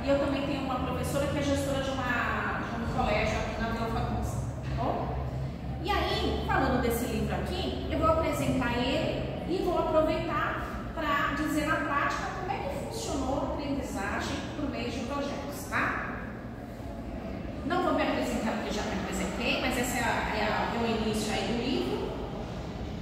e eu também tenho uma professora que é gestora de um colégio aqui na Vila Fagundes, tá bom? E aí, falando desse livro aqui, eu vou apresentar ele e vou aproveitar para dizer na prática como é que funcionou a aprendizagem por meio de projetos, tá? Não vou me apresentar porque já me apresentei, mas esse é o início aí do livro.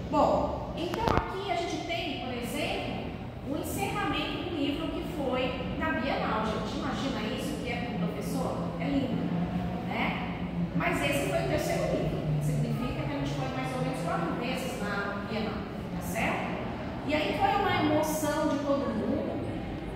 Bom, então aqui a gente tem, por exemplo, o encerramento do livro que foi na Bienal. Gente, imagina isso que é com o professor? É lindo, né? Mas esse foi o terceiro livro. Significa que a gente foi mais ou menos 4 vezes na Bienal, tá certo? E aí foi uma emoção de todo mundo.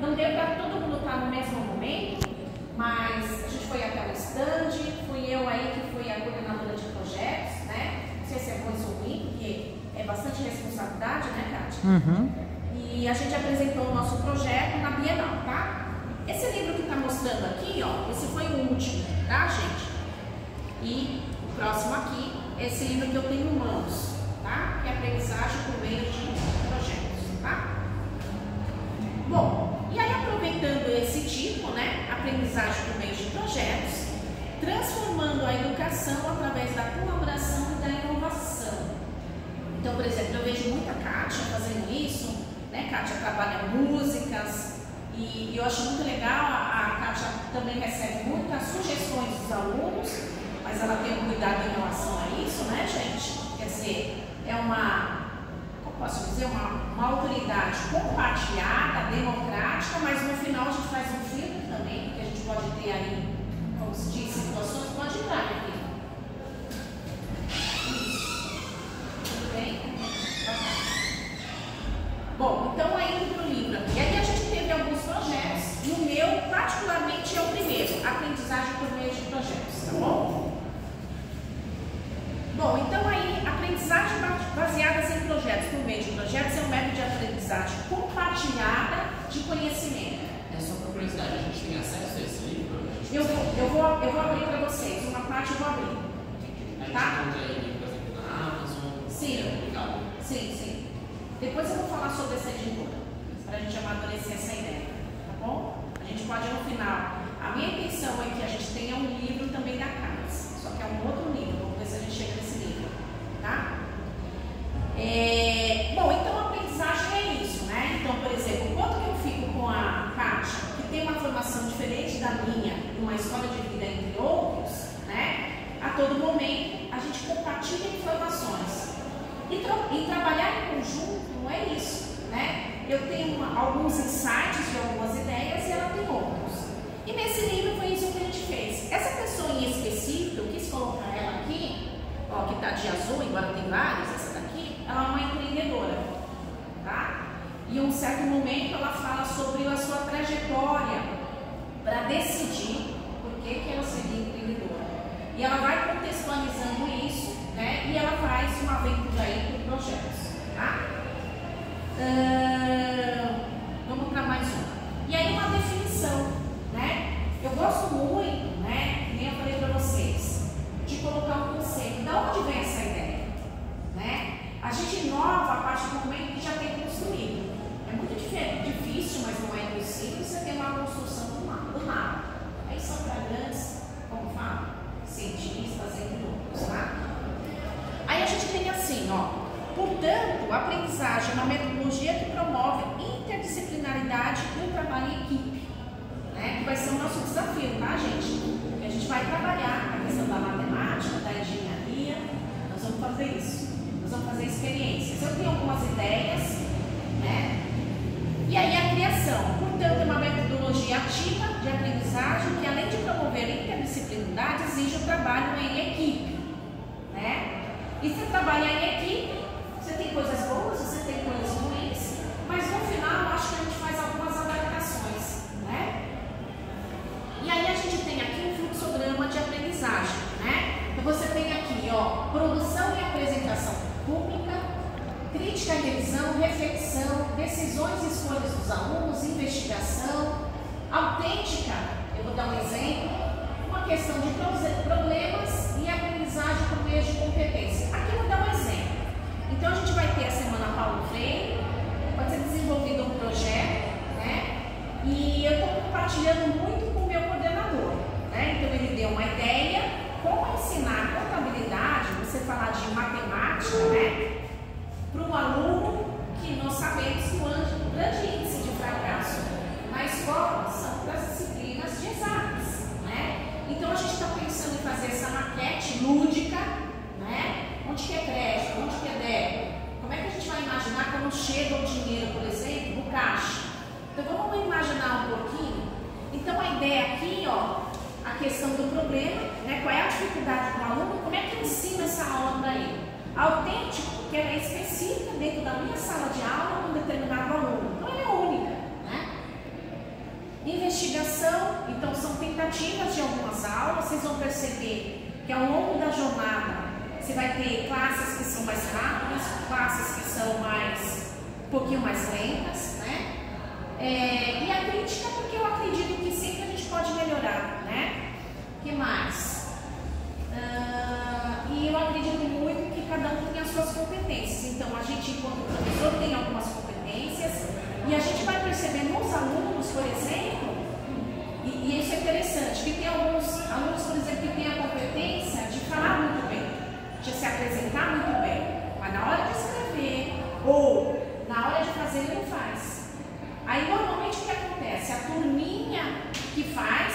Não deu para todo mundo estar no mesmo momento, mas a gente foi até o stand, fui eu aí que fui a coordenadora de projetos, né? Não sei se é bom isso ou ruim, porque é bastante responsabilidade, né, Kátia? Uhum. E a gente apresentou o nosso projeto na Bienal, tá? Esse livro que está mostrando aqui, ó, esse foi o último, tá, gente? E o próximo aqui, esse livro que eu tenho em mãos, tá? Que é Aprendizagem por meio de projetos, tá? Bom, e aí aproveitando esse tipo, né? Aprendizagem por meio de projetos, transformando a educação através da colaboração e da inovação. Então, por exemplo, eu vejo muita Kátia fazendo isso, né? Kátia trabalha músicas e eu acho muito legal, a Kátia também recebe muitas sugestões dos alunos, mas ela tem um cuidado em relação a isso, né, gente? Quer dizer, é uma, como posso dizer, uma autoridade compartilhada, democrática, mas no final a gente faz um filtro também, porque a gente pode ter aí, como se diz, situações, pode entrar aqui. Bom, então aí indo para o livro. E aí a gente teve alguns projetos, e o meu particularmente é o primeiro, Aprendizagem por meio de projetos, tá bom? Bom, então aí, aprendizagem baseadas em projetos por meio de projetos é um método de aprendizagem compartilhada de conhecimento. É só por curiosidade, a gente tem acesso a esse livro? Eu vou abrir para vocês, uma parte eu vou abrir. A gente Tá? encontra ele, por exemplo, na Amazon? Sim. É publicado? Sim. Depois eu vou falar sobre essa editora, para a gente amadurecer essa ideia, tá bom? A gente pode no final. A minha intenção é que a gente tenha um livro também da CAPES, só que é um outro livro, vamos ver se a gente chega nesse livro, tá? Bom, então a aprendizagem é isso, né? Então, por exemplo, quando que eu fico com a Kátia, que tem uma formação diferente da minha, uma história de vida entre outros, né? A todo momento a gente compartilha informações. E trabalhar em conjunto não é isso, né? Eu tenho alguns insights de algumas ideias e ela tem outros. E nesse livro foi isso que a gente fez. Essa pessoa em específico, eu quis colocar ela aqui, ó, que tá de azul, embora tem vários, essa daqui, ela é uma empreendedora, tá? E em um certo momento ela fala sobre a sua trajetória para decidir por que ela seria empreendedora. E ela vai contextualizando isso, né? E ela faz uma aventura aí por projetos, tá? Vamos para mais um. E aí uma definição, né? Eu gosto muito, né? Nem eu falei para vocês, de colocar um conceito. Da onde vem essa ideia, né? A gente inova a partir do momento que já tem construído. É muito difícil, mas não é impossível você ter uma construção do nada. Aí são para grandes, como fala, cientistas, entre outros, tá? Aí a gente tem assim, ó. Portanto, a aprendizagem é uma metodologia que promove interdisciplinaridade e o trabalho em equipe, né? Que vai ser o nosso desafio, tá, gente? Porque a gente vai trabalhar a questão da matemática, da engenharia, nós vamos fazer isso. Nós vamos fazer experiências. Eu tenho algumas ideias, né? E aí a criação. Portanto, é uma metodologia ativa de aprendizagem que, além de promover a interdisciplinaridade, exige o trabalho em equipe, né? E se trabalhar em equipe, você tem coisas boas, você tem coisas ruins, mas no final eu acho que a gente faz algumas adaptações, né? E aí a gente tem aqui um fluxograma de aprendizagem, né? Então você tem aqui, ó, produção e apresentação pública, crítica e revisão, reflexão, decisões e escolhas dos alunos, investigação, autêntica, eu vou dar um exemplo, uma questão de problemas e aprendizagem por meio de competência. Aqui eu vou dar um exemplo. Então a gente vai ter a semana Paulo Freire, pode ser desenvolvido um projeto, né? E eu estou compartilhando muito com o meu coordenador, né? Então ele deu uma ideia como ensinar contabilidade, você falar de matemática, né? Para um aluno que nós sabemos que o grande índice de fracasso na escola são das disciplinas de exatas, né? Então a gente está pensando em fazer essa maquete lúdica, né? Onde que é crédito, onde que é débito? Como é que a gente vai imaginar quando chega o dinheiro, por exemplo, no caixa? Então vamos imaginar um pouquinho. Então a ideia aqui, ó, a questão do problema, né? Qual é a dificuldade do aluno? Como é que eu ensino essa aula para ele? Autêntico, que ela é específica dentro da minha sala de aula com um determinado aluno. Não é única, né? Investigação, então são tentativas de algumas aulas. Vocês vão perceber que ao longo da jornada você vai ter classes que são mais rápidas, classes que são um pouquinho mais lentas, né? E a crítica, porque eu acredito que sempre a gente pode melhorar, né? O que mais? E eu acredito muito que cada um tem as suas competências. Então, a gente, enquanto professor, tem algumas competências e a gente vai perceber nos alunos, por exemplo, e isso é interessante, que tem alguns alunos, por exemplo, que têm a competência de falar muito bem, de se apresentar muito bem, mas na hora de escrever ou na hora de fazer, ele não faz. Aí, normalmente, o que acontece? A turminha que faz